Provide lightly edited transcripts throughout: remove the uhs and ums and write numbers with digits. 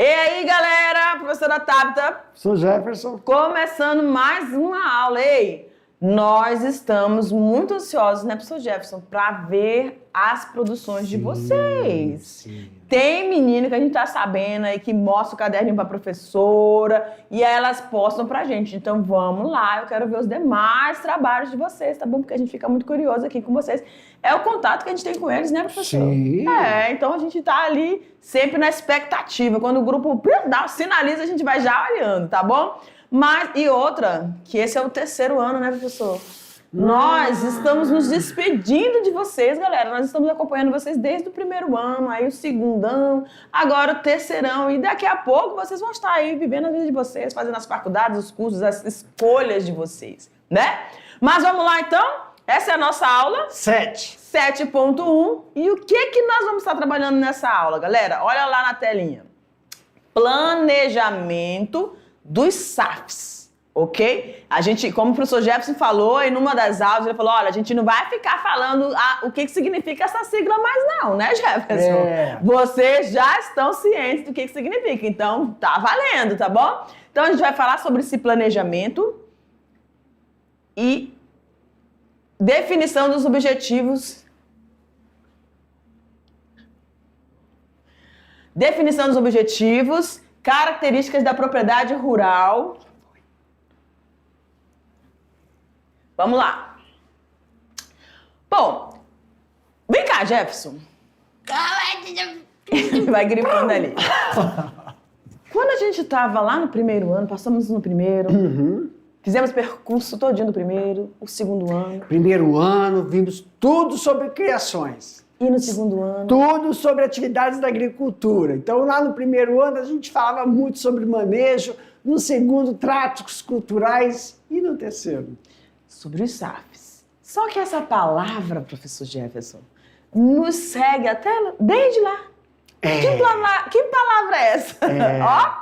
E aí, galera, professora Tabita. Sou Jefferson. Começando mais uma aula. Ei, nós estamos muito ansiosos, né, professor Jefferson, para ver as produções de vocês. Sim. Tem menino que a gente tá sabendo aí que mostra o caderninho pra professora e aí elas postam pra gente. Então vamos lá, eu quero ver os demais trabalhos de vocês, tá bom? Porque a gente fica muito curioso aqui com vocês. É o contato que a gente tem com eles, né, professor? Sim. Então a gente tá ali sempre na expectativa. Quando o grupo sinaliza, a gente vai já olhando, tá bom? Mas, e outra, que esse é o terceiro ano, né, professor? Nós estamos nos despedindo de vocês, galera. Nós estamos acompanhando vocês desde o primeiro ano, aí o segundão, agora o terceirão. E daqui a pouco vocês vão estar aí vivendo a vida de vocês, fazendo as faculdades, os cursos, as escolhas de vocês, né? Mas vamos lá, então? Essa é a nossa aula 7.1. E o que nós vamos estar trabalhando nessa aula, galera? Olha lá na telinha. Planejamento dos SAFs. Ok? A gente, como o professor Jefferson falou, em uma das aulas, ele falou, olha, a gente não vai ficar falando o que significa essa sigla mais não, né, Jefferson? Vocês já estão cientes do que significa, então tá valendo, tá bom? Então a gente vai falar sobre esse planejamento e definição dos objetivos. Definição dos objetivos, características da propriedade rural. Vamos lá. Bom, vem cá, Jefferson. Ele vai gripando ali. Quando a gente estava lá no primeiro ano, passamos no primeiro, fizemos percurso todinho do primeiro, o segundo ano. Primeiro ano, vimos tudo sobre criações. E no segundo ano? Tudo sobre atividades da agricultura. Então, lá no primeiro ano, a gente falava muito sobre manejo, no segundo, tratos culturais e no terceiro, sobre os SAFs. Só que essa palavra, professor Jefferson, nos segue até desde lá. Que palavra é essa? Ó,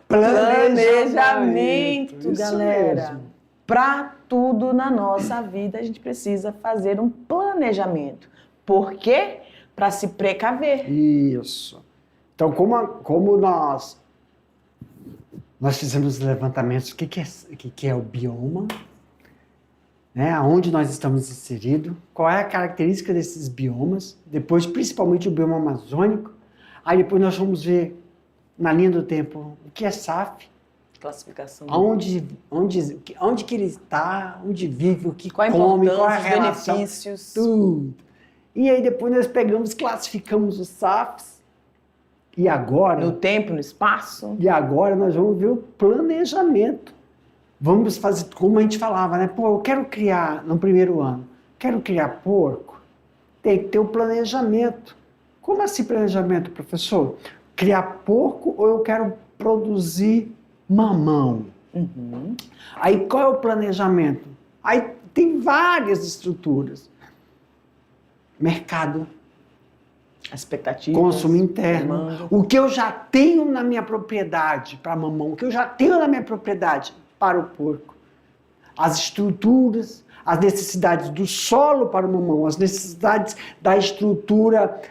planejamento, galera. Para tudo na nossa vida, a gente precisa fazer um planejamento. Por quê? Para se precaver. Isso. Então, como nós fizemos levantamentos, o que é o bioma? Né, aonde nós estamos inseridos, qual é a característica desses biomas, depois principalmente o bioma amazônico, aí depois nós vamos ver na linha do tempo o que é SAF, classificação, onde que ele está, onde vive, o que qual come, qual é a relação, benefícios, tudo. E aí depois nós classificamos os SAFs, e agora... No tempo, no espaço. E agora nós vamos ver o planejamento. Vamos fazer, como a gente falava, né? Pô, eu quero criar, no primeiro ano, quero criar porco, tem que ter um planejamento. Como assim planejamento, professor? Criar porco ou eu quero produzir mamão? Aí qual é o planejamento? Aí tem várias estruturas. Mercado. Expectativas. Consumo interno. Demanda. O que eu já tenho na minha propriedade para mamão, o que eu já tenho na minha propriedade para o porco, as estruturas, as necessidades do solo para o mamão, as necessidades da estrutura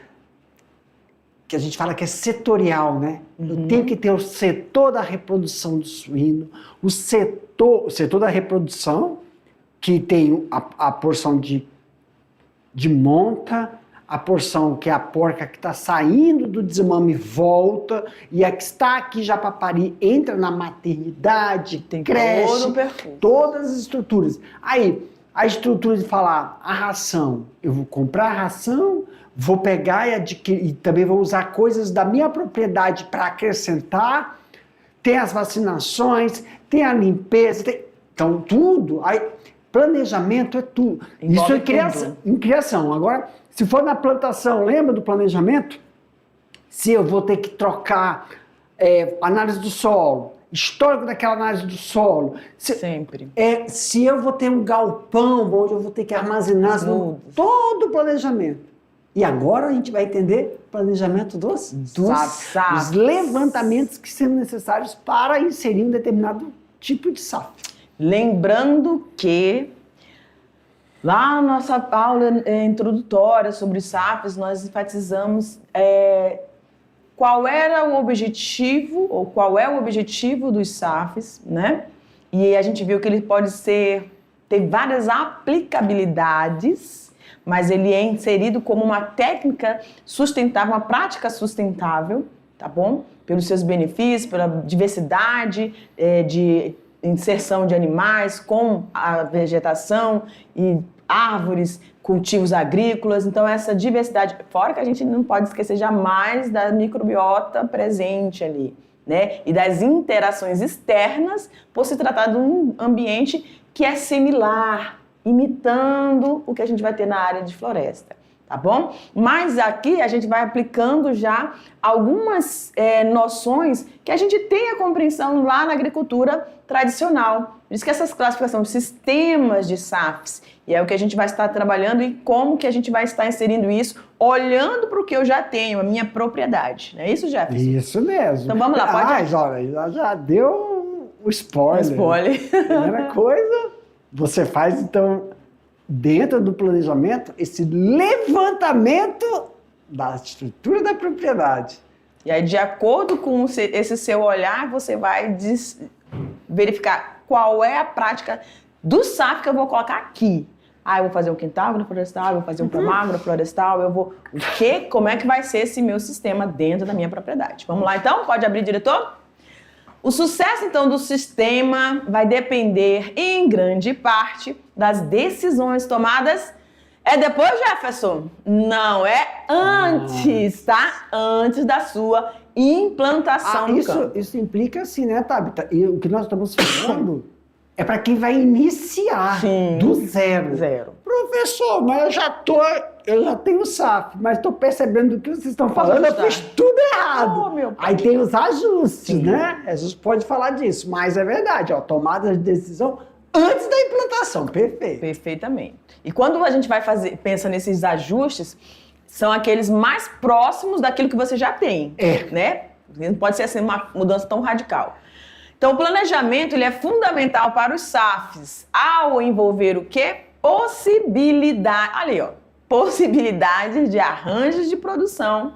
que a gente fala que é setorial, né? Eu tenho que ter o setor da reprodução do suíno, o setor da reprodução, que tem a porção de monta, a porção que é a porca que está saindo do desmame volta, e a que está aqui já para parir entra na maternidade, tem creche, todo o percurso. Todas as estruturas. Aí, a estrutura de falar a ração, eu vou comprar a ração, vou pegar e adquirir, e também vou usar coisas da minha propriedade para acrescentar, tem as vacinações, tem a limpeza, então tudo, aí, planejamento é tudo. Isso é em criação. Agora, se for na plantação, lembra do planejamento? Se eu vou ter que trocar análise do solo, histórico daquela análise do solo. Sempre. Se eu vou ter um galpão onde eu vou ter que armazenar todo o planejamento. E agora a gente vai entender o planejamento dos SAFs. Os levantamentos que são necessários para inserir um determinado tipo de SAF. Lembrando que lá na nossa aula introdutória sobre os SAFs, nós enfatizamos qual era o objetivo, ou qual é o objetivo dos SAFs, né? E a gente viu que ele pode ter várias aplicabilidades, mas ele é inserido como uma técnica sustentável, uma prática sustentável, tá bom? Pelos seus benefícios, pela diversidade de inserção de animais com a vegetação e árvores, cultivos agrícolas. Então, essa diversidade, fora que a gente não pode esquecer jamais da microbiota presente ali, né? E das interações externas, por se tratar de um ambiente que é similar, imitando o que a gente vai ter na área de floresta, tá bom? Mas aqui a gente vai aplicando já algumas noções que a gente tem a compreensão lá na agricultura tradicional. Por isso que essas classificações de sistemas de SAFs, e é o que a gente vai estar trabalhando e como que a gente vai estar inserindo isso, olhando para o que eu já tenho, a minha propriedade. Não é isso, Jefferson? Isso mesmo. Então vamos lá, pode... Mas, olha, já deu o spoiler. Spoiler. Primeira coisa, você faz, então, dentro do planejamento, esse levantamento da estrutura da propriedade. E aí, de acordo com esse seu olhar, você vai verificar qual é a prática do SAF que eu vou colocar aqui. Ah, eu vou fazer um quintal agroflorestal, eu vou fazer um pomar agroflorestal, eu vou... O quê? Como é que vai ser esse meu sistema dentro da minha propriedade? Vamos lá, então? Pode abrir, diretor? O sucesso, então, do sistema vai depender, em grande parte, das decisões tomadas... É depois, Jefferson? Não, é antes, tá? Antes da sua implantação no campo. Isso implica assim, né, Tabita? E o que nós estamos falando é para quem vai iniciar. Sim, do zero. Professor, mas eu já tenho SAF, mas estou percebendo que vocês estão falando, eu fiz tudo errado. Meu pai. Aí tem os ajustes, né? A gente pode falar disso, mas é verdade, ó, tomada de decisão antes da implantação, perfeito. Perfeitamente. E quando a gente vai pensa nesses ajustes, são aqueles mais próximos daquilo que você já tem, né? Não pode ser assim uma mudança tão radical. Então, o planejamento ele é fundamental para os SAFs, ao envolver o quê? Possibilidade, olha aí, ó, possibilidades de arranjos de produção,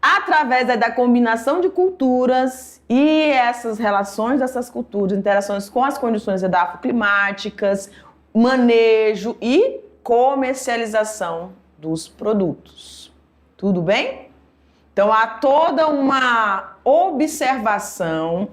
através da combinação de culturas e essas relações dessas culturas, interações com as condições edafoclimáticas, manejo e comercialização dos produtos. Tudo bem? Então, há toda uma observação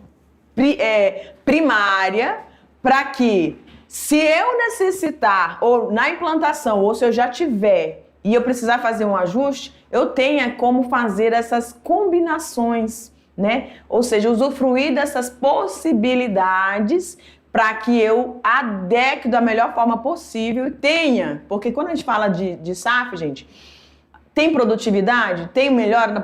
primária para que, se eu necessitar, ou na implantação, ou se eu já tiver e eu precisar fazer um ajuste, eu tenha como fazer essas combinações, né? Ou seja, usufruir dessas possibilidades para que eu adeque da melhor forma possível e tenha, porque quando a gente fala de SAF, gente, tem produtividade? Tem melhora na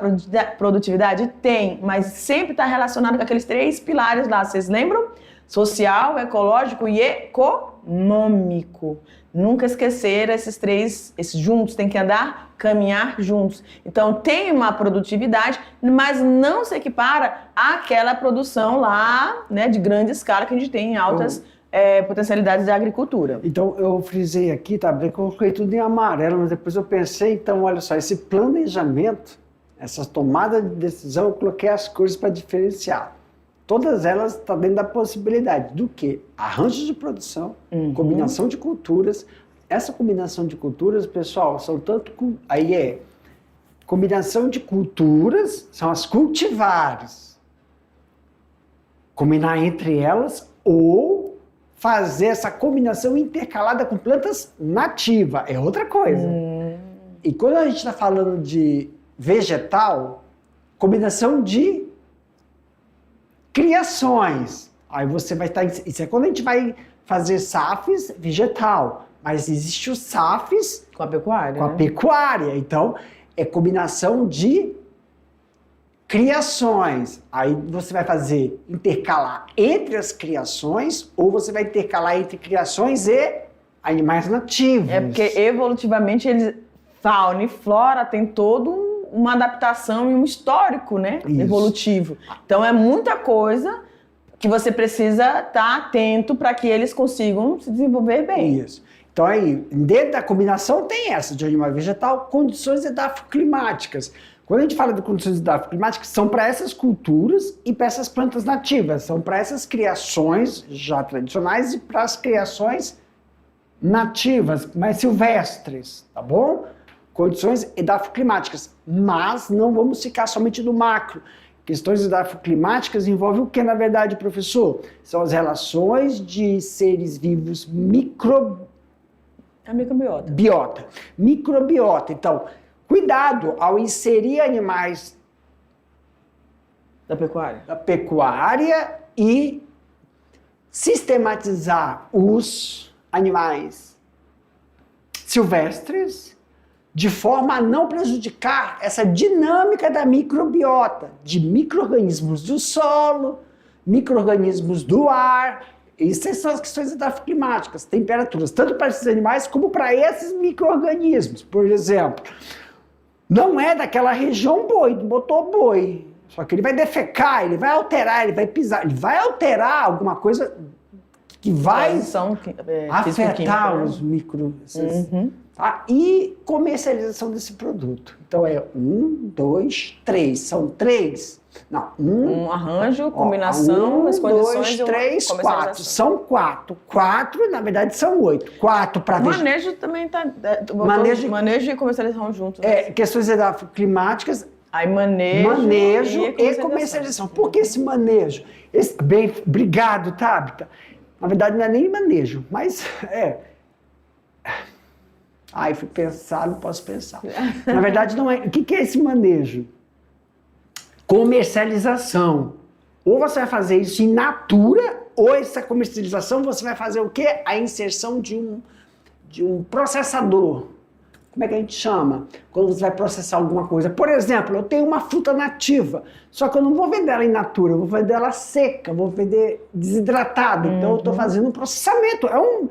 produtividade? Tem, mas sempre está relacionado com aqueles 3 pilares lá, vocês lembram? Social, ecológico e econômico. Nunca esquecer esses 3, esses juntos, tem que andar, caminhar juntos. Então, tem uma produtividade, mas não se equipara àquela produção lá, né, de grande escala que a gente tem em altas potencialidades da agricultura. Então, eu frisei aqui, tá bem, coloquei tudo em amarelo, mas depois eu pensei, então, olha só, esse planejamento, essa tomada de decisão, eu coloquei as coisas para diferenciar. Todas elas estão dentro da possibilidade do quê? Arranjos de produção, combinação de culturas. Essa combinação de culturas, pessoal, são tanto... Aí combinação de culturas, são as cultivares. Combinar entre elas ou fazer essa combinação intercalada com plantas nativas. É outra coisa. E quando a gente está falando de vegetal, combinação de criações. Aí você vai estar... Isso é quando a gente vai fazer SAFs vegetal. Mas existe os SAFs... Com a pecuária. Com a pecuária. Então, é combinação de criações. Aí você vai fazer intercalar entre as criações ou você vai intercalar entre criações e animais nativos. É porque evolutivamente fauna e flora tem todo uma adaptação e um histórico, né? Evolutivo. Então é muita coisa que você precisa estar atento para que eles consigam se desenvolver bem. Isso. Então aí, dentro da combinação tem essa de animal e vegetal, condições edafoclimáticas. Quando a gente fala de condições hidrofiloclimáticas, são para essas culturas e para essas plantas nativas, são para essas criações já tradicionais e para as criações nativas, mais silvestres, tá bom? Condições edafoclimáticas, mas não vamos ficar somente no macro. Questões edafoclimáticas envolvem o que, na verdade, professor? São as relações de seres vivos A microbiota. Microbiota. Então, cuidado ao inserir animais Da pecuária. da pecuária e sistematizar os animais silvestres de forma a não prejudicar essa dinâmica da microbiota, de micro-organismos do solo, micro-organismos do ar. Essas são as questões edafoclimáticas, temperaturas, tanto para esses animais como para esses micro-organismos. Por exemplo, não é daquela região boi, botou boi, só que ele vai defecar, ele vai alterar, ele vai pisar, ele vai alterar alguma coisa que vai afetar os micro... Tá? E comercialização desse produto. Então é 1, 2, 3. São 3? Não, um arranjo, combinação, as condições 2, 3, 4. São 4. 4, na verdade, são 8. 4 para ver. Manejo também está. Manejo e comercialização juntos. Né? Questões climáticas. Aí manejo e comercialização. Por que esse manejo? Bem, obrigado, Tabita. Na verdade, não é nem manejo, mas Ai, fui pensar, não posso pensar. Na verdade, não é. O que é esse manejo? Comercialização. Ou você vai fazer isso in natura, ou essa comercialização você vai fazer o quê? A inserção de um processador. Como é que a gente chama? Quando você vai processar alguma coisa. Por exemplo, eu tenho uma fruta nativa, só que eu não vou vender ela in natura, eu vou vender ela seca, vou vender desidratada. Então eu estou fazendo um processamento. É um...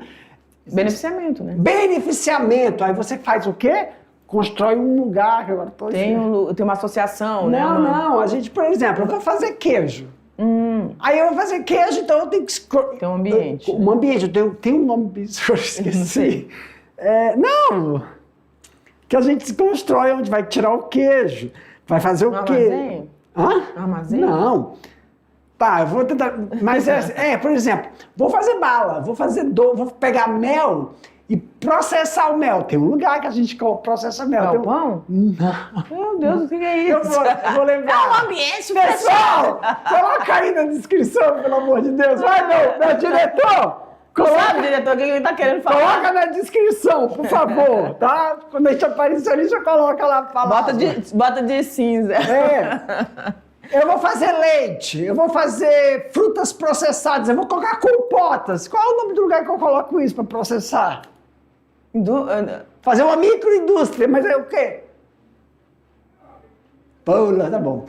Beneficiamento, né? Beneficiamento. Aí você faz o quê? Constrói um lugar. Agora tem uma associação, né? Não. A gente, por exemplo, eu vou fazer queijo. Aí eu vou fazer queijo, então eu tenho que... Tem um ambiente. Um ambiente. Tem um nome, eu esqueci. Não! Que a gente se constrói onde vai tirar o queijo. Vai fazer o quê? Armazém? Hã? Armazém? Não. Tá, eu vou tentar... Mas por exemplo, vou fazer bala, vou pegar mel e processar o mel. Tem um lugar que a gente processa mel. Galpão? Não. Meu Deus, o que é isso? Eu vou lembrar. É um ambiente pessoal! Coloca aí na descrição, pelo amor de Deus. Vai, meu diretor! Sabe, diretor, o que ele tá querendo falar? Coloca na descrição, por favor, tá? Quando a gente aparecer ali, já coloca lá a palavra. Bota de cinza. Eu vou fazer leite, eu vou fazer frutas processadas, eu vou colocar compotas. Qual é o nome do lugar que eu coloco isso para processar? Fazer uma microindústria, mas é o quê? Pula, tá bom.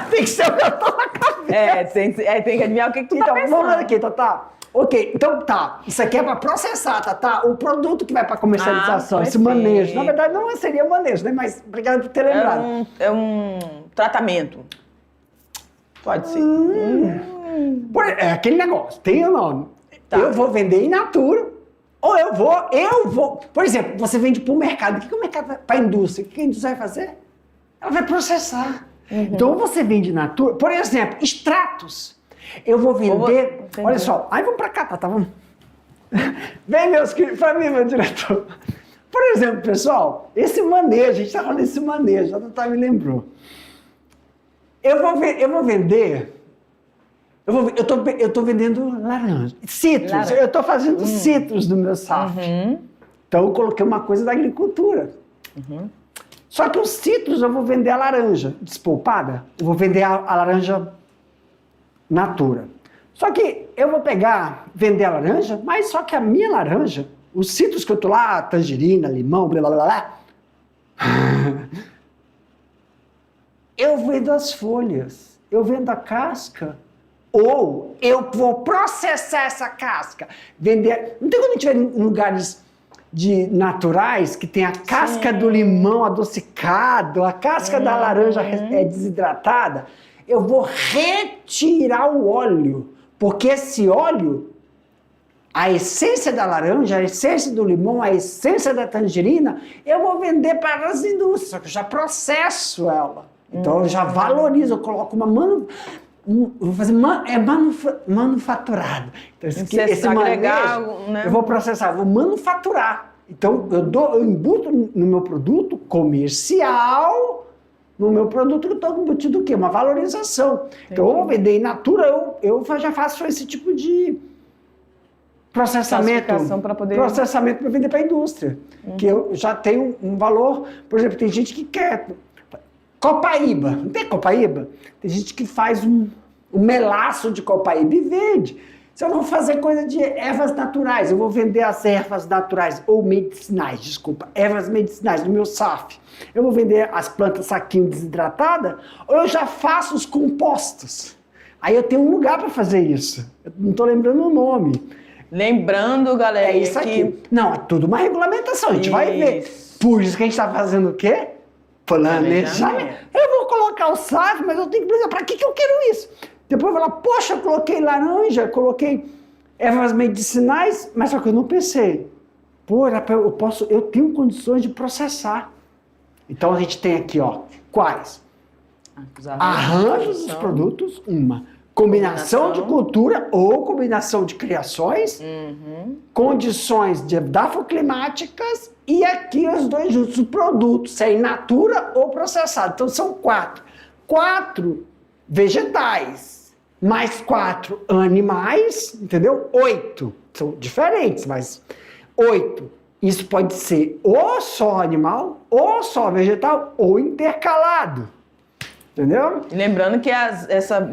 Tem que ser o que eu tô na cabeça. Tem que adivinhar o que tu tá pensando. Vamos ver aqui, Tatá. Ok, então tá. Isso aqui é para processar, Tatá. O produto que vai para comercialização, esse manejo. Na verdade, não seria manejo, né? Mas obrigado por ter lembrado. É um tratamento. Pode ser. É aquele negócio, tem o nome. Tá. Eu vou vender in natura, ou eu vou... Por exemplo, você vende para o mercado. O que o mercado vai... Para a indústria. O que a indústria vai fazer? Ela vai processar. Então, ou você vende in natura... Por exemplo, extratos. Eu vou vender... Olha só, aí vamos para cá, tá? Vamos. Vem, meus queridos, para mim, meu diretor. Por exemplo, pessoal, esse manejo, a gente está falando desse manejo, já não me lembrou. Eu vou vender... Eu tô vendendo laranja. Citros. Eu tô fazendo citros no meu safra. Então eu coloquei uma coisa da agricultura. Só que os citros eu vou vender a laranja despolpada. Eu vou vender a laranja natura. Só que eu vou vender a laranja, mas só que a minha laranja, os citros que eu tô lá, tangerina, limão, blá blá blá blá, eu vendo as folhas, eu vendo a casca. Ou eu vou processar essa casca, vender... Não tem quando a gente vai em lugares naturais que tem a casca do limão adocicado, a casca da laranja desidratada, eu vou retirar o óleo, porque esse óleo a essência da laranja, a essência do limão, a essência da tangerina, eu vou vender para as indústrias, só que eu já processo ela. Então eu já valorizo, eu coloco vou fazer manufaturado. Então, esse agregar, manejo, né? eu vou processar, vou manufaturar. Então eu embuto no meu produto comercial, no meu produto que eu estou embutido o quê? Uma valorização. Então eu vou vender in natura, eu já faço esse tipo de processamento para vender para a indústria. Que eu já tenho um valor, por exemplo, tem gente que quer copaíba, não tem copaíba? Tem gente que faz um melaço de copaíba e vende. Se eu vou fazer coisa de ervas naturais, eu vou vender as ervas naturais, ou medicinais, desculpa, ervas medicinais do meu SAF. Eu vou vender as plantas saquinho desidratada, ou eu já faço os compostos. Aí eu tenho um lugar para fazer isso. Eu não estou lembrando o nome. Lembrando, galera, é isso aqui. Não, é tudo uma regulamentação, a gente vai ver. Por isso que a gente está fazendo o quê? Planejamento. Eu vou colocar o SAF, mas eu tenho que planejar. Para que eu quero isso? Depois eu vou falar, poxa, eu coloquei laranja, coloquei ervas medicinais, mas só que eu não pensei. Pô, eu tenho condições de processar. Então a gente tem aqui, ó, quais? Arranjos dos produtos, combinação de cultura ou combinação de criações, condições edafoclimáticas e aqui os dois juntos, o produto, se é in natura ou processado. Então são 4. 4 vegetais, mais 4 animais, entendeu? 8. São diferentes, mas 8. Isso pode ser ou só animal, ou só vegetal, ou intercalado. Entendeu? E lembrando que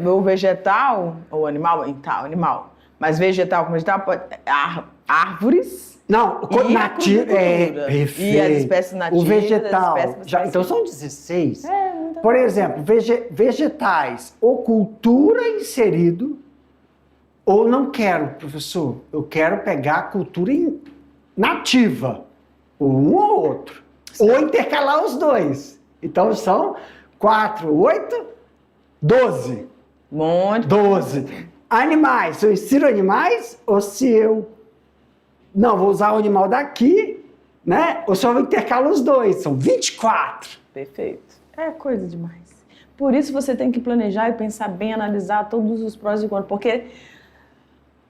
o vegetal, ou animal, mas vegetal como vegetal, pode árvores. Não, nativo. Perfeito. E as espécies nativas. O vegetal. As Então são 16. Por exemplo, vegetais, ou cultura inserido, ou não quero, professor. Eu quero pegar a cultura nativa, um ou outro. Certo. Ou intercalar os dois. Então são 4, 8, 12. Monte. 12. Animais, se eu insiro animais, ou se eu não vou usar o animal daqui, né? Ou se eu intercalo os dois, são 24. Perfeito. É coisa demais. Por isso você tem que planejar e pensar bem, analisar todos os prós e contras, porque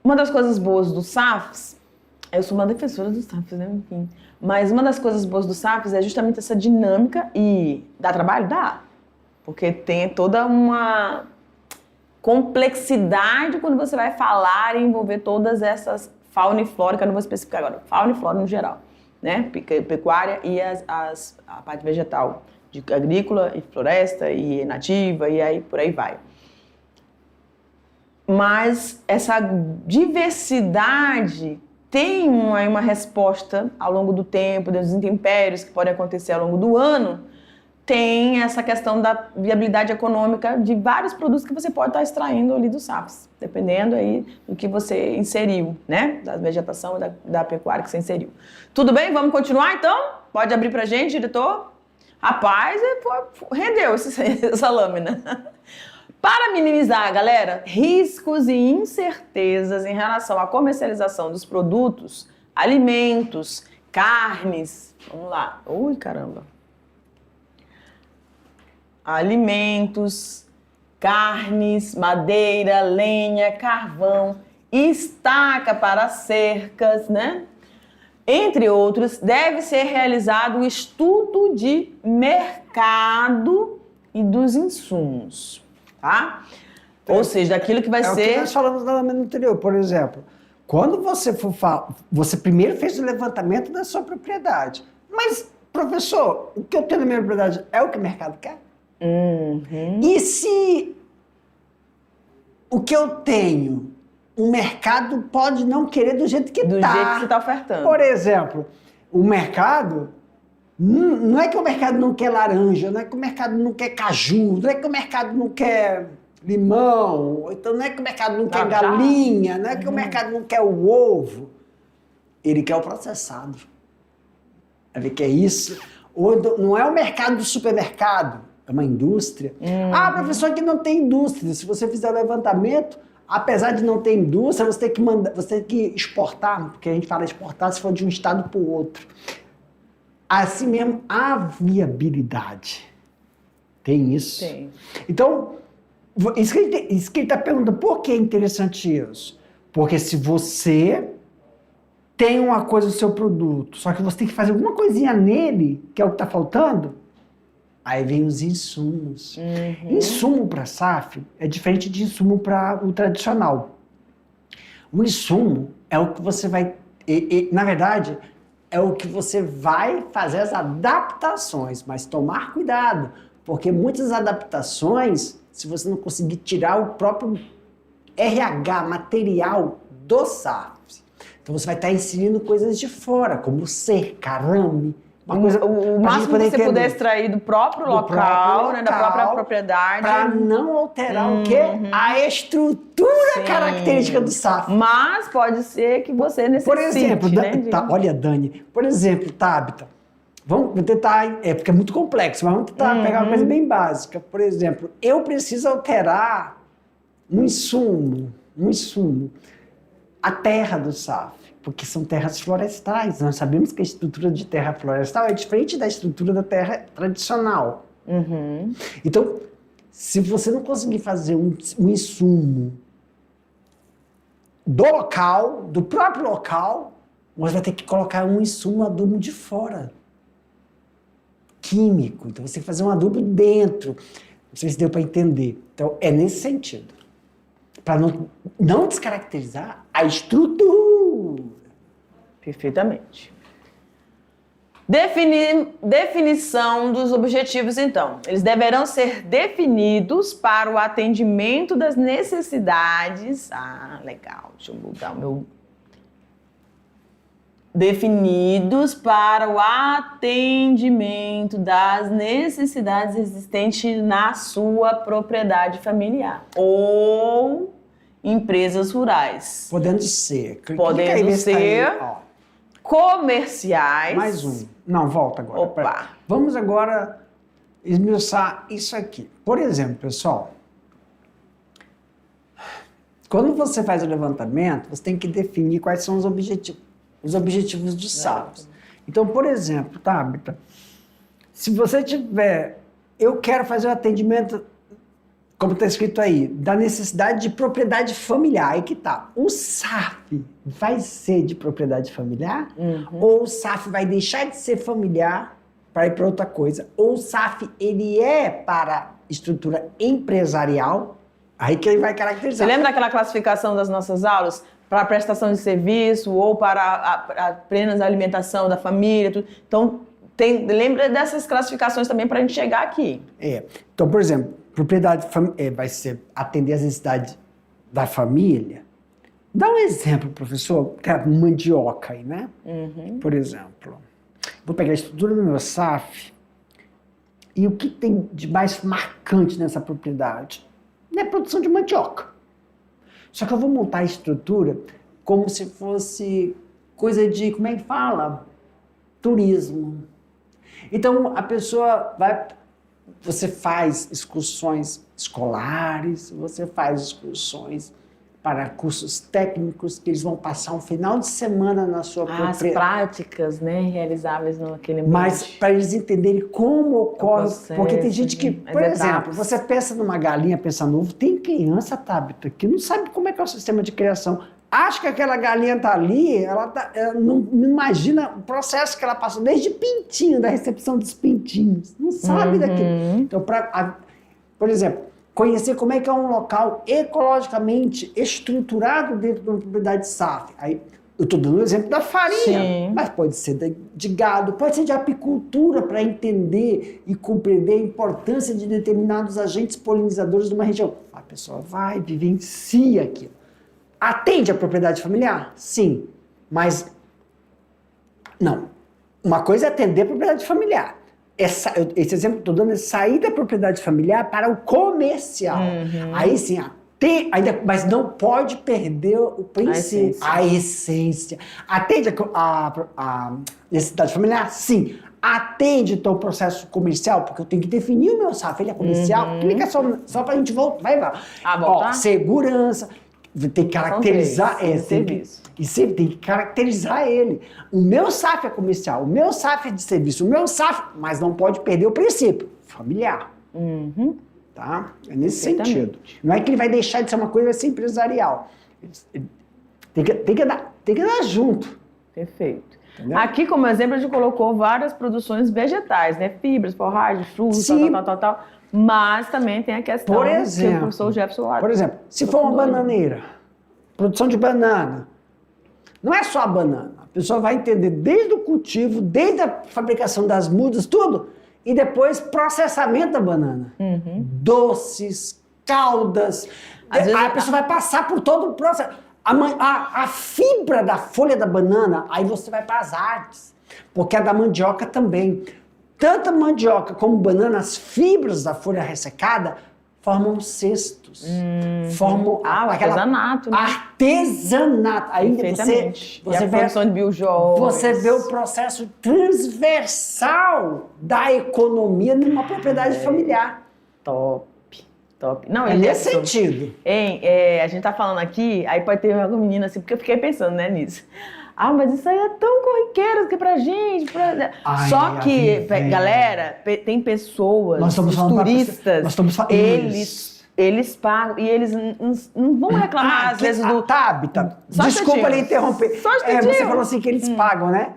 uma das coisas boas do SAFs, eu sou uma defensora dos SAFs, né? Enfim, mas uma das coisas boas do SAFs é justamente essa dinâmica e dá trabalho? Dá. Porque tem toda uma complexidade quando você vai falar e envolver todas essas fauna e flora, que eu não vou especificar agora, fauna e flora no geral, né? Pecuária e a parte vegetal, de agrícola e floresta e nativa e aí por aí vai. Mas essa diversidade tem uma resposta ao longo do tempo, dos intempéries que podem acontecer ao longo do ano, tem essa questão da viabilidade econômica de vários produtos que você pode estar extraindo ali dos SAFs, dependendo aí do que você inseriu, né? Da vegetação e da pecuária que você inseriu. Tudo bem? Vamos continuar então? Pode abrir pra gente, diretor? Rapaz, rendeu essa lâmina. Para minimizar, galera, riscos e incertezas em relação à comercialização dos produtos, alimentos, carnes, vamos lá. Ui, caramba. Alimentos, carnes, madeira, lenha, carvão, estaca para cercas, né? Entre outros, deve ser realizado o estudo de mercado e dos insumos, tá? Ou seja, daquilo que vai ser... É o que nós falamos na lâmina anterior, por exemplo. Quando você for falar, você primeiro fez o levantamento da sua propriedade. Mas, professor, o que eu tenho na minha propriedade é o que o mercado quer? E se o que eu tenho, o mercado pode não querer do jeito que está? Do jeito que você está ofertando. Por exemplo, o mercado, não é que o mercado não quer laranja, não é que o mercado não quer caju, não é que o mercado não quer limão, então não é que o mercado não quer galinha, não é que o mercado não quer o ovo. Ele quer o processado. Ele quer isso. Ou não é o mercado do supermercado. É uma indústria. Ah, professor, aqui não tem indústria. Se você fizer o levantamento, apesar de não ter indústria, você tem que exportar, porque a gente fala exportar se for de um estado para o outro. Assim mesmo, a viabilidade. Tem isso? Tem. Então, isso que ele está perguntando, por que é interessante isso? Porque se você tem uma coisa no seu produto, só que você tem que fazer alguma coisinha nele, que é o que está faltando, aí vem os insumos. Insumo para SAF é diferente de insumo para o tradicional. O insumo é o que você vai... na verdade, é o que você vai fazer as adaptações, mas tomar cuidado, porque muitas adaptações, se você não conseguir tirar o próprio RH, material do SAF, então você vai estar inserindo coisas de fora, como cerca, arame, uma coisa, o máximo que você puder extrair do próprio local, né, da própria propriedade. Para não alterar o quê? A estrutura característica do SAF. Mas pode ser que você necessite, por exemplo, né, olha, Dani, por exemplo, Tabita, vamos tentar, porque é muito complexo, mas vamos tentar pegar uma coisa bem básica. Por exemplo, eu preciso alterar um insumo, a terra do SAF, porque são terras florestais. Nós sabemos que a estrutura de terra florestal é diferente da estrutura da terra tradicional. Então, se você não conseguir fazer um insumo do local, do próprio local, você vai ter que colocar um insumo adubo de fora. Químico. Então, você tem que fazer um adubo dentro. Não sei se deu para entender. Então, é nesse sentido. Para não descaracterizar a estrutura. Perfeitamente. Definição dos objetivos, então. Eles deverão ser definidos para o atendimento das necessidades... Ah, legal. Deixa eu mudar o meu... Definidos para o atendimento das necessidades existentes na sua propriedade familiar ou empresas rurais. Podendo ser. Comerciais. Mais um. Não, volta agora. Opa. Vamos agora esmiuçar isso aqui. Por exemplo, pessoal, quando você faz o levantamento, você tem que definir quais são os objetivos do SAF. Então, por exemplo, Tabita, se você tiver, eu quero fazer o atendimento, como está escrito aí, da necessidade de propriedade familiar, aí que tá. O SAF vai ser de propriedade familiar? Ou o SAF vai deixar de ser familiar para ir para outra coisa? Ou o SAF, ele é para estrutura empresarial? Aí que ele vai caracterizar. Você lembra daquela classificação das nossas aulas? Para prestação de serviço ou para apenas a alimentação da família. Tudo. Então, lembra dessas classificações também para a gente chegar aqui. Então, por exemplo, propriedade vai ser atender às necessidades da família. Dá um exemplo, professor, que é a mandioca aí, né? Por exemplo, vou pegar a estrutura do meu SAF e o que tem de mais marcante nessa propriedade? É a produção de mandioca. Só que eu vou montar a estrutura como se fosse coisa de, como é que fala? Turismo. Então, a pessoa vai... Você faz excursões escolares, você faz excursões para cursos técnicos, que eles vão passar um final de semana na sua propriedade. As práticas, né, realizáveis naquele ambiente. Mas para eles entenderem como ocorre, porque tem gente que, por exemplo, você pensa numa galinha, pensa no ovo, tem criança, Tabita, que não sabe como é que é o sistema de criação. Acha que aquela galinha tá ali, ela não imagina o processo que ela passou, desde pintinho, da recepção dos pintinhos. Não sabe daquilo. Então, por exemplo, conhecer como é que é um local ecologicamente estruturado dentro de uma propriedade SAF. Aí, eu estou dando o exemplo da farinha, mas pode ser de gado, pode ser de apicultura, para entender e compreender a importância de determinados agentes polinizadores de uma região. A pessoa vai, vivencia aquilo. Atende a propriedade familiar? Sim, mas não. Uma coisa é atender a propriedade familiar. Esse exemplo que estou dando é sair da propriedade familiar para o comercial. Aí sim, mas não pode perder o princípio, a essência. Atende a necessidade familiar? Sim. Atende então o processo comercial, porque eu tenho que definir o meu SAF, ele é comercial. Clica só para a gente voltar. Vai lá. Voltar? Segurança. tem que caracterizar. Serviço. E sempre tem que caracterizar ele. O meu SAF é comercial, o meu SAF é de serviço, o meu SAF... Mas não pode perder o princípio familiar. Uhum. Tá? É nesse sentido. Não é que ele vai deixar de ser uma coisa, vai ser empresarial. Tem que dar junto. Perfeito. Entendeu? Aqui, como exemplo, a gente colocou várias produções vegetais, né? Fibras, forragens, frutas, tal. Mas também tem a questão Por exemplo, que o professor Jefferson lá. Por exemplo, se for uma bananeira, produção de banana, não é só a banana. A pessoa vai entender desde o cultivo, desde a fabricação das mudas, tudo, e depois processamento da banana. Doces, caldas. Aí a pessoa vai passar por todo o processo. A fibra da folha da banana, aí você vai para as artes, porque a da mandioca também. Tanto a mandioca como banana, as fibras da folha ressecada formam cestos. Formam o artesanato, né? Artesanato. Aí você vê produção de biojóias. Você vê o processo transversal da economia numa propriedade familiar. Top. Não, É nesse sentido. A gente tá falando aqui, aí pode ter alguma menina assim, porque eu fiquei pensando, né, nisso. Mas isso aí é tão corriqueiro que pra gente... Só que, galera, tem pessoas, os turistas, eles pagam e eles não vão reclamar às vezes do... Tabita, desculpa lhe interromper. Você falou assim que eles pagam, né?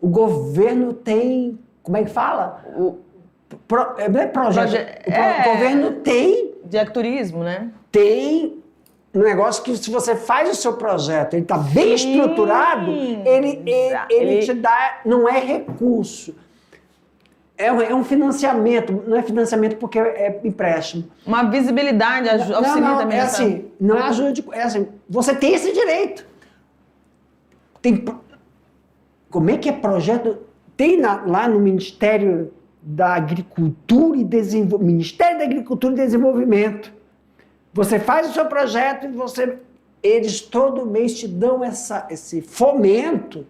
O governo tem... Como é que fala? Não é projeto. O governo tem... De ecoturismo, né? Tem um negócio que se você faz o seu projeto, ele está bem estruturado, ele te dá, não é recurso. É um financiamento, não é financiamento porque é empréstimo. Uma visibilidade, auxilia também. É assim, não é ajuda, é assim, você tem esse direito. Como é que é projeto? Tem lá no Ministério da Agricultura e Desenvolvimento, Ministério da Agricultura e Desenvolvimento. Você faz o seu projeto e eles todo mês te dão esse fomento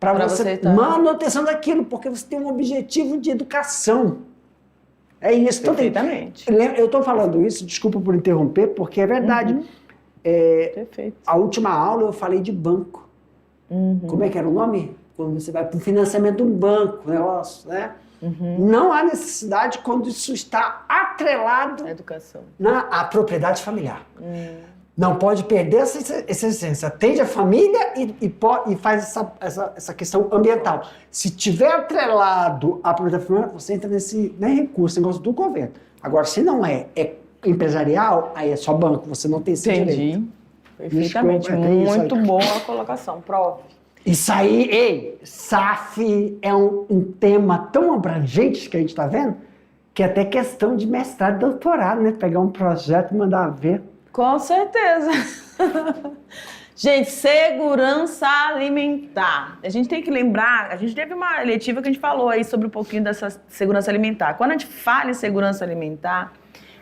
para você manutenção daquilo, porque você tem um objetivo de educação. É isso. Perfeitamente. Eu estou falando isso, desculpa por interromper, porque é verdade. Perfeito. A última aula eu falei de banco. Como é que era o nome? Quando você vai para o financiamento de um banco, negócio, né? Não há necessidade quando isso está atrelado à educação, à propriedade familiar. Não pode perder essa essência. Atende a família e faz essa questão ambiental. Se tiver atrelado à propriedade familiar, você entra nesse recurso, negócio do governo. Agora, se não é empresarial, aí é só banco, você não tem esse direito. Perfeitamente. Muito boa a colocação, prof. Isso aí, SAF é um tema tão abrangente que a gente está vendo, que é até questão de mestrado e doutorado, né? Pegar um projeto e mandar ver. Com certeza. Gente, segurança alimentar. A gente tem que lembrar, a gente teve uma eletiva que a gente falou aí sobre um pouquinho dessa segurança alimentar. Quando a gente fala em segurança alimentar,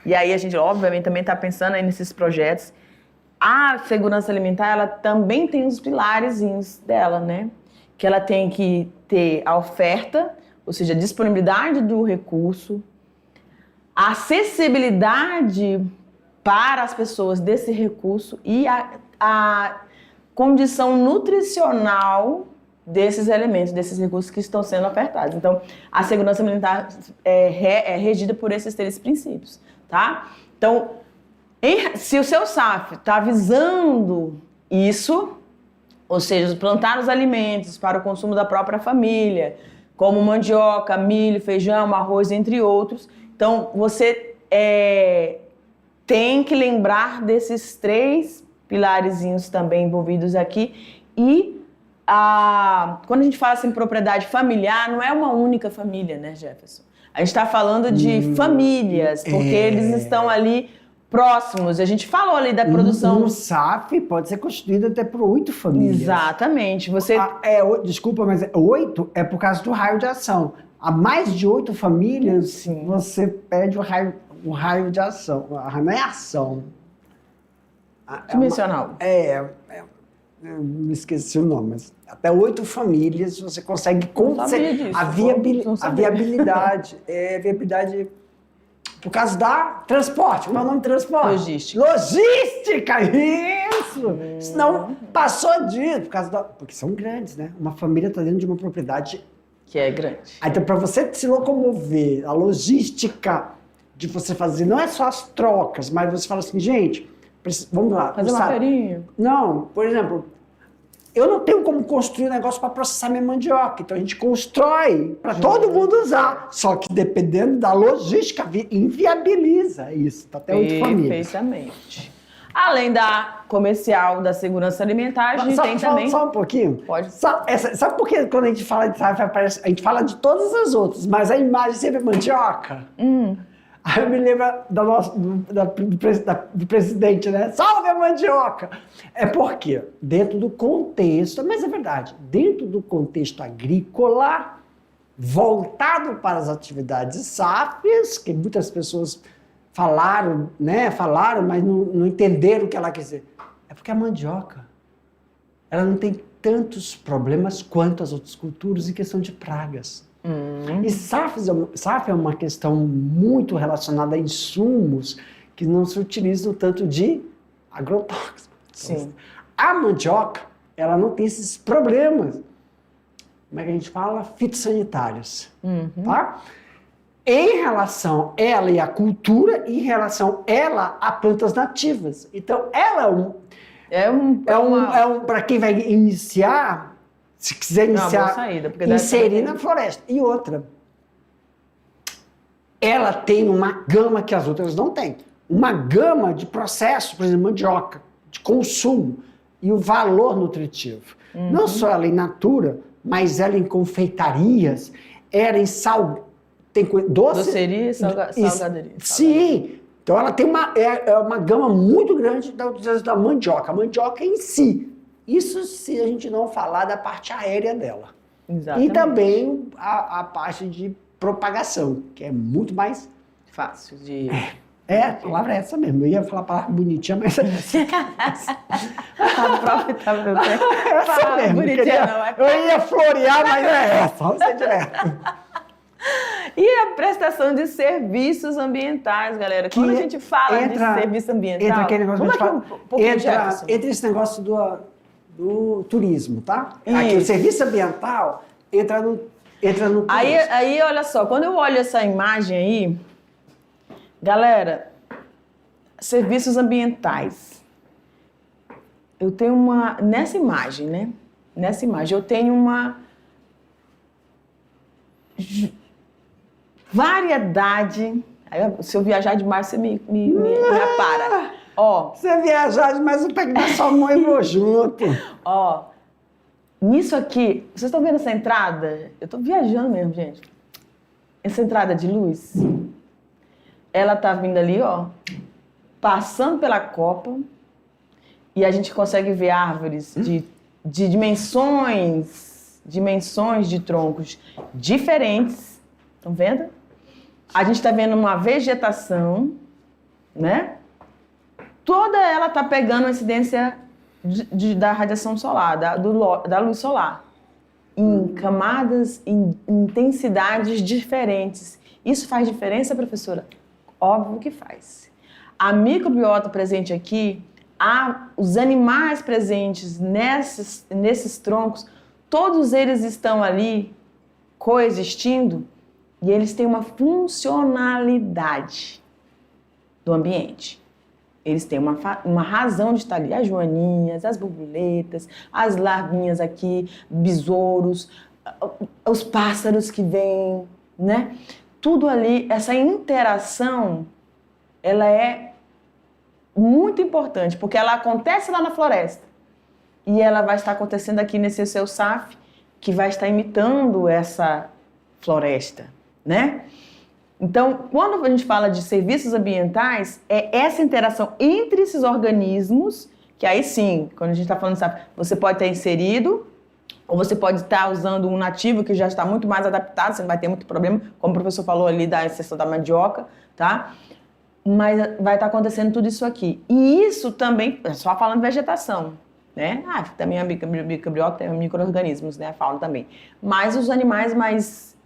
e aí a gente, obviamente, também está pensando aí nesses projetos, a segurança alimentar, ela também tem os pilarezinhos dela, né? Que ela tem que ter a oferta, ou seja, a disponibilidade do recurso, a acessibilidade para as pessoas desse recurso e a condição nutricional desses elementos, desses recursos que estão sendo ofertados. Então, a segurança alimentar é regida por esses três princípios, tá? Então, se o seu SAF está visando isso, ou seja, plantar os alimentos para o consumo da própria família, como mandioca, milho, feijão, arroz, entre outros, então você tem que lembrar desses três pilarezinhos também envolvidos aqui. E quando a gente fala assim, propriedade familiar, não é uma única família, né, Jefferson? A gente está falando de famílias, porque eles estão ali próximos. A gente falou ali da produção... Um SAF pode ser constituído até por 8 famílias. Exatamente. Desculpa, mas 8 é por causa do raio de ação. A mais de 8 famílias, sim, você pede o raio de ação. Não é ação. Dimensional. Eu me esqueci o nome, mas até 8 famílias você consegue conseguir a viabilidade. Por causa da transporte. Como é o nome do transporte? Logística. Logística, isso! Senão passou disso. Porque são grandes, né? Uma família está dentro de uma propriedade Que é grande. Então, para você se locomover, a logística de você fazer, não é só as trocas, mas você fala assim, gente, vamos lá. Fazer uma feirinha. Não, por exemplo, eu não tenho como construir um negócio para processar minha mandioca, então a gente constrói para todo mundo usar. Só que dependendo da logística, inviabiliza isso. Tá até 8 famílias. Perfeitamente. Além da comercial, da segurança alimentar, a gente tem também... Só um pouquinho? Pode. Sabe por que quando a gente fala de SAF, a gente fala de todas as outras, mas a imagem sempre é mandioca? Aí eu me lembro do presidente, né? Salve a mandioca! É porque, dentro do contexto, mas é verdade, dentro do contexto agrícola, voltado para as atividades SAFs, que muitas pessoas falaram, mas não entenderam o que ela quer dizer. É porque a mandioca, ela não tem tantos problemas quanto as outras culturas em questão de pragas. E SAF é uma questão muito relacionada a insumos que não se utilizam tanto de agrotóxicos. Sim. A mandioca, ela não tem esses problemas, como é que a gente fala? Fitossanitários. Tá? Em relação ela e a cultura, em relação ela a plantas nativas. Então, ela para quem vai iniciar, se quiser iniciar, saída, inserir na floresta. E outra, ela tem uma gama que as outras não têm. Uma gama de processos, por exemplo, mandioca, de consumo e o valor nutritivo. Não só ela em natura, mas ela em confeitarias, ela em doceria e salgaderia. Sim. Então ela tem uma gama muito grande da utilização da mandioca. A mandioca em si. Isso se a gente não falar da parte aérea dela. Exatamente. E também a parte de propagação, que é muito mais fácil de... a palavra é essa mesmo. Eu ia falar a palavra bonitinha, mas... Aproveitável. Essa mesmo. Eu ia florear, mas é essa. Vamos ser direto. E a prestação de serviços ambientais, galera. Quando a gente fala de serviço ambiental... Entra aquele negócio entra esse negócio do turismo, tá? Aqui, o serviço ambiental entra no turismo. Aí, olha só, quando eu olho essa imagem aí, galera, serviços ambientais. Eu tenho nessa imagem, né? Nessa imagem, eu tenho uma variedade. Aí, se eu viajar demais, você me apara. Ó, se eu viajar demais, eu pego da sua mãe e vou junto. Ó, nisso aqui, vocês estão vendo essa entrada? Eu tô viajando mesmo, gente. Essa entrada de luz, ela tá vindo ali, ó, passando pela copa, e a gente consegue ver árvores de dimensões de troncos diferentes. Estão vendo? A gente está vendo uma vegetação, né? Toda ela está pegando a incidência da radiação solar, da luz solar, em camadas, em intensidades diferentes. Isso faz diferença, professora? Óbvio que faz. A microbiota presente aqui, os animais presentes nesses troncos, todos eles estão ali coexistindo e eles têm uma funcionalidade do ambiente. Eles têm uma razão de estar ali. As joaninhas, as borboletas, as larvinhas aqui, besouros, os pássaros que vêm, né? Tudo ali, essa interação, ela é muito importante, porque ela acontece lá na floresta. E ela vai estar acontecendo aqui nesse seu SAF, que vai estar imitando essa floresta, né? Então, quando a gente fala de serviços ambientais, é essa interação entre esses organismos, que aí sim, quando a gente está falando, sabe, você pode estar inserido, ou você pode estar usando um nativo que já está muito mais adaptado, você não vai ter muito problema, como o professor falou ali da exceção da mandioca, tá? Mas vai estar acontecendo tudo isso aqui. E isso também, só falando de vegetação, né? Também a microbiota tem micro-organismos, né? A fauna também. Mas os animais mais,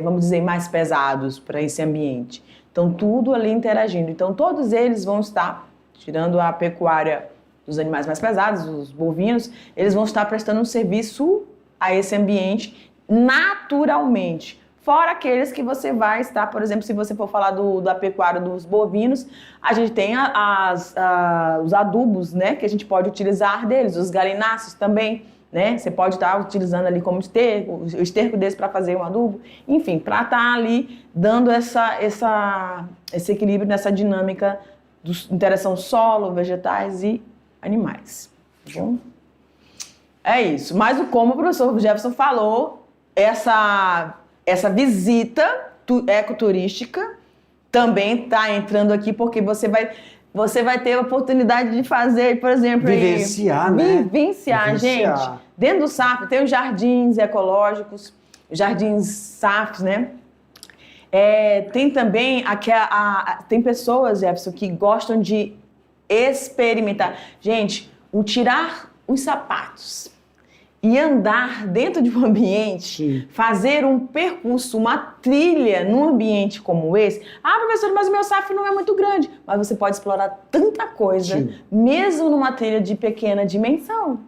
vamos dizer, mais pesados para esse ambiente. Então, tudo ali interagindo. Então, todos eles vão estar, tirando a pecuária dos animais mais pesados, os bovinos, eles vão estar prestando um serviço a esse ambiente naturalmente. Fora aqueles que você vai estar, por exemplo, se você for falar da pecuária dos bovinos, a gente tem os adubos, né, que a gente pode utilizar deles, os galináceos também, né, você pode estar utilizando ali como esterco, o esterco deles para fazer um adubo, enfim, para estar ali dando esse equilíbrio nessa dinâmica de interação solo, vegetais e animais. Tá bom? É isso. Mas como o professor Jefferson falou, essa visita ecoturística também está entrando aqui porque você vai ter a oportunidade de fazer, por exemplo... Vivenciar, né? Vivenciar, gente. Dentro do SAF tem os jardins ecológicos, os jardins SAFs, né? Tem também tem pessoas, Jefferson, que gostam de experimentar. Gente, o tirar os sapatos e andar dentro de um ambiente, fazer um percurso, uma trilha num ambiente como esse. Ah, professor, mas o meu SAF não é muito grande. Mas você pode explorar tanta coisa, mesmo numa trilha de pequena dimensão.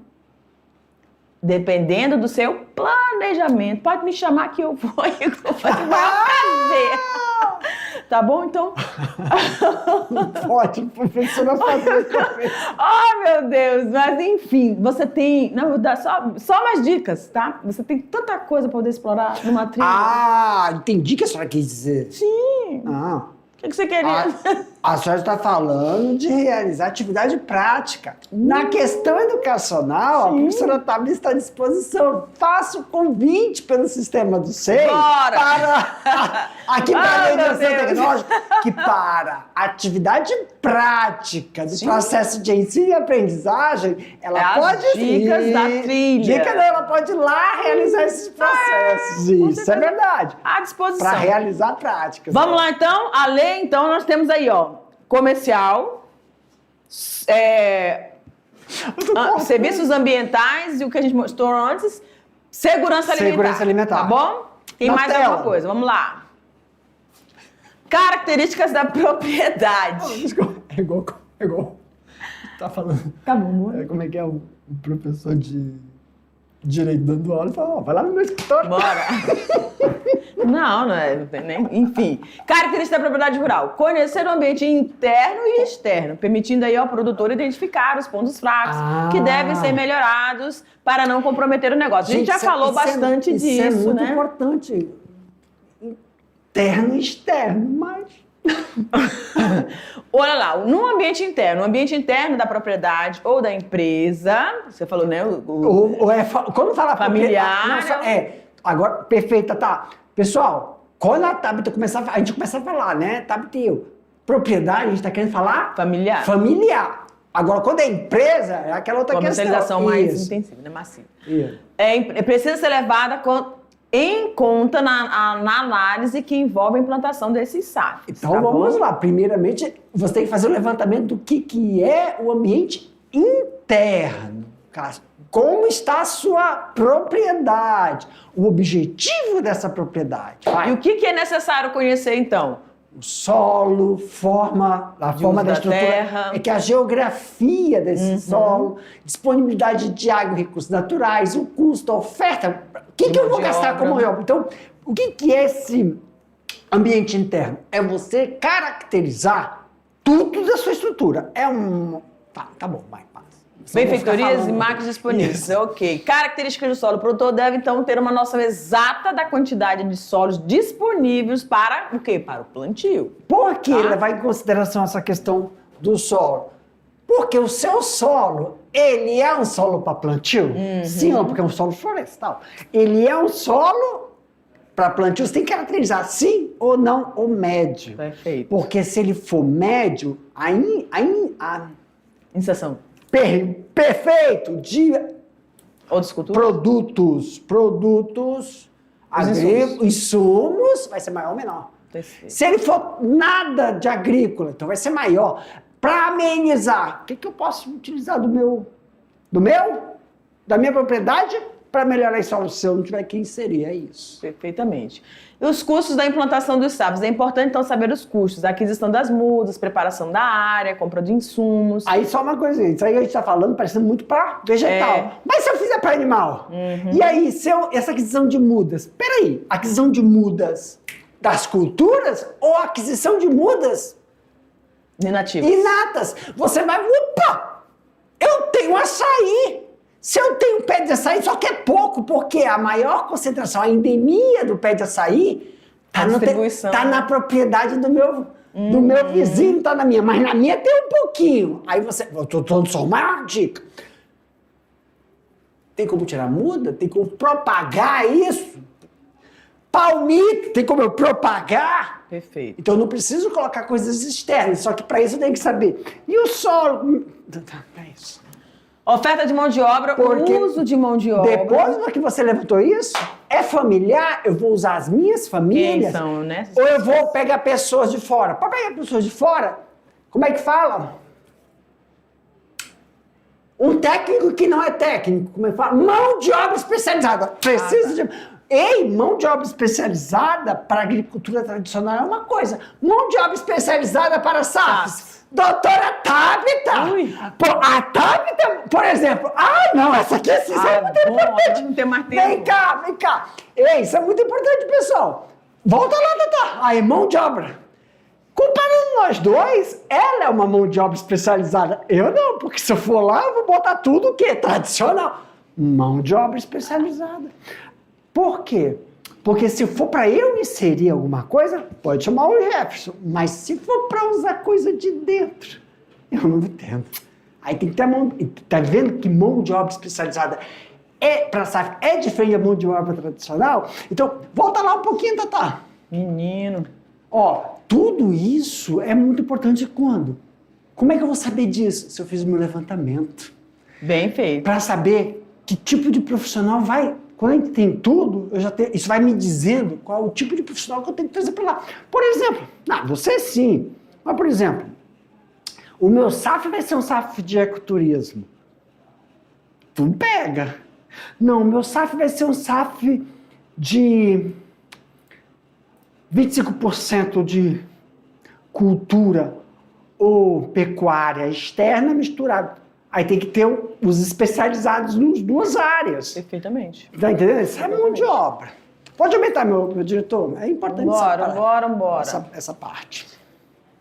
Dependendo do seu planejamento. Pode me chamar que eu vou e vou fazer o maior prazer. Tá bom, então? Pode, professora, fazer. Oh, meu Deus! Mas, enfim, você tem... Não, vou dar só mais dicas, tá? Você tem tanta coisa pra poder explorar numa trilha. Ah, entendi o que a senhora quis dizer. Sim. Ah. O que você queria? A senhora está falando de realizar atividade prática. Na questão educacional, a professora Tabita está à disposição. Faça o convite pelo sistema do SEI para aqui para a mediação tecnológica, que para atividade prática do processo de ensino e aprendizagem, ela pode dicas da trilha. Ela pode ir lá realizar esses processos. Isso é verdade. À disposição. Para realizar práticas. Vamos lá, então. Além, então, nós temos aí, ó, comercial, serviços ambientais e o que a gente mostrou antes, segurança alimentar. Tá bom? Tem mais alguma coisa? Vamos lá. Características da propriedade. É igual. Tá falando. Tá bom. Como é que é o professor de direito dando aula e fala, vai lá no meu escritório. Bora. Não tem nem... Enfim. Característica da propriedade rural. Conhecer o ambiente interno e externo, permitindo aí ao produtor identificar os pontos fracos que devem ser melhorados para não comprometer o negócio. A gente já falou bastante disso, isso é muito né? importante. Interno e externo, mas... Olha lá, no ambiente interno da propriedade ou da empresa, você falou, né? Quando fala familiar. Agora, perfeita, tá? Pessoal, quando a Tabita a gente começa a falar, né? Tabita e eu, propriedade, a gente tá querendo falar familiar. Agora, quando é empresa, é aquela outra questão. Comercialização mais intensiva, né? Massiva. Precisa ser levada em conta na análise que envolve a implantação desses SAFs. Então vamos lá. Primeiramente, você tem que fazer o levantamento do que é o ambiente interno. Como está a sua propriedade? O objetivo dessa propriedade. E o que é necessário conhecer, então? O solo, a forma da estrutura, terra. é que a geografia desse solo, disponibilidade de água e recursos naturais, o custo, a oferta, o que eu vou gastar como real? Então, o que é esse ambiente interno? É você caracterizar tudo da sua estrutura. Tá bom, vai. Benfeitorias e máquinas disponíveis. Isso. Ok. Características do solo. O produtor deve, então, ter uma noção exata da quantidade de solos disponíveis para o quê? Para o plantio. Por que levar em consideração essa questão do solo? Porque o seu solo, ele é um solo para plantio? Sim, não, porque é um solo florestal. Ele é um solo para plantio. Você tem que caracterizar sim ou não o médio. Perfeito. Porque se ele for médio, Inserção. Perfeito! De outras culturas? Produtos agrícolas, insumos, vai ser maior ou menor. Perfeito. Se ele for nada de agrícola, então vai ser maior. Para amenizar, o que eu posso utilizar da minha propriedade? para melhorar a solução se eu não tiver que inserir, é isso. Perfeitamente. E os custos da implantação dos SAFs? É importante, então, saber os custos. A aquisição das mudas, preparação da área, compra de insumos. Aí só uma coisa, isso aí a gente está falando parecendo muito para vegetal. Mas se eu fizer para animal? E aí, essa aquisição de mudas? Peraí, aquisição de mudas das culturas ou aquisição de mudas Inativas. inatas? Você vai, opa, eu tenho açaí. Se eu tenho pé de açaí, só que é pouco, porque a maior concentração, a endemia do pé de açaí tá na propriedade do meu vizinho, tá na minha, mas na minha tem um pouquinho. Aí eu tô dando só uma dica. Tem como tirar muda? Tem como propagar isso? Palmito, tem como eu propagar? Perfeito. Então eu não preciso colocar coisas externas, só que para isso eu tenho que saber. E o solo? É isso. Oferta de mão de obra, Porque uso de mão de obra. Depois que você levantou isso, é familiar, eu vou usar as minhas famílias? Quem são, né? Ou eu vou pegar pessoas de fora? Para pegar pessoas de fora, como é que fala? Um técnico que não é técnico, como é que fala? Mão de obra especializada. Precisa de... Ei, mão de obra especializada para agricultura tradicional é uma coisa. Mão de obra especializada para SAFs. Doutora Tabita! A Tabita, por exemplo. Ah, não, essa aqui é muito importante. Não tem mais tempo. Vem cá. Ei, isso é muito importante, pessoal. Volta lá, Tata. Aí, mão de obra. Comparando nós dois, ela é uma mão de obra especializada. Eu não, porque se eu for lá, eu vou botar tudo o quê? Tradicional. Mão de obra especializada. Por quê? Porque se for para eu inserir alguma coisa, pode chamar o Jefferson. Mas se for para usar coisa de dentro, eu não entendo. Aí tem que ter mão... Tá vendo que mão de obra especializada para SAF é diferente da mão de obra tradicional? Então, volta lá um pouquinho, Tatá. Menino. Ó, tudo isso é muito importante quando? Como é que eu vou saber disso? Se eu fiz o meu levantamento. Bem feito. Para saber que tipo de profissional vai... Quando a gente tem tudo, isso vai me dizendo qual é o tipo de profissional que eu tenho que trazer para lá. Por exemplo, você sim, mas por exemplo, o meu SAF vai ser um SAF de ecoturismo. Tu pega. Não, o meu SAF vai ser um SAF de 25% de cultura ou pecuária externa misturado. Aí tem que ter os especializados nas duas áreas. Perfeitamente. Tá entendendo? Isso é mão de obra. Pode aumentar, meu diretor? É importante Bora. essa parte.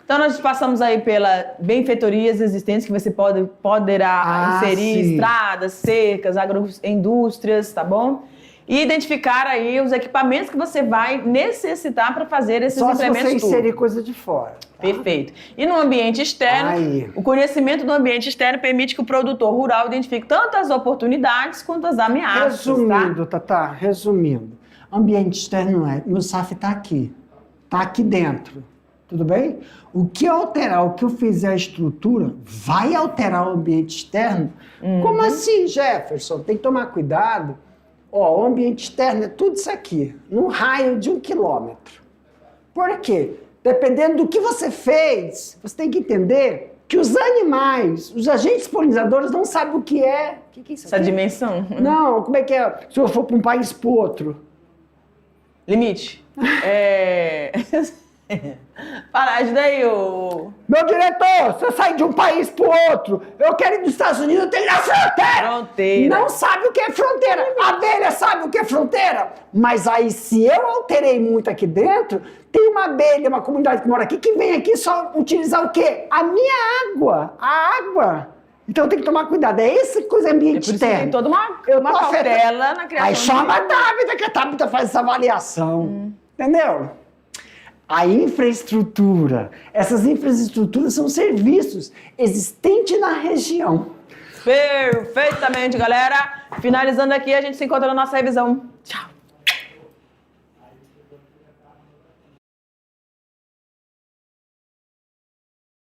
Então, nós passamos aí pela benfeitorias existentes que você poderá inserir, estradas, cercas, agroindústrias, tá bom? E identificar aí os equipamentos que você vai necessitar para fazer esses implementos. Só se você inserir coisa de fora. Tá? Perfeito. E no ambiente externo, o conhecimento do ambiente externo permite que o produtor rural identifique tanto as oportunidades quanto as ameaças. Resumindo, Tatá, ambiente externo meu SAF está aqui. Está aqui dentro. Tudo bem? O que alterar, o que eu fizer a estrutura, vai alterar o ambiente externo? Como assim, Jefferson? Tem que tomar cuidado. Ó, o ambiente externo é tudo isso aqui, num raio de 1 quilômetro. Por quê? Dependendo do que você fez, você tem que entender que os animais, os agentes polinizadores não sabem o que é. O que é isso aqui? Essa dimensão? Não, como é que é? Se eu for para um país para o outro. Limite. Para, ajuda aí, Meu diretor, se eu sair de um país pro outro, eu quero ir dos Estados Unidos, eu tenho que ir na fronteira! Fronteira. Não sabe o que é fronteira. A abelha sabe o que é fronteira. Mas aí, se eu alterei muito aqui dentro, tem uma abelha, uma comunidade que mora aqui, que vem aqui só utilizar o quê? A minha água. A água. Então eu tenho que tomar cuidado. É essa coisa ambiente externo. Tem toda uma cautela na criação. Aí chama a Tabita, que a Tabita faz essa avaliação. Entendeu? A infraestrutura. Essas infraestruturas são serviços existentes na região. Perfeitamente, galera. Finalizando aqui, a gente se encontra na nossa revisão.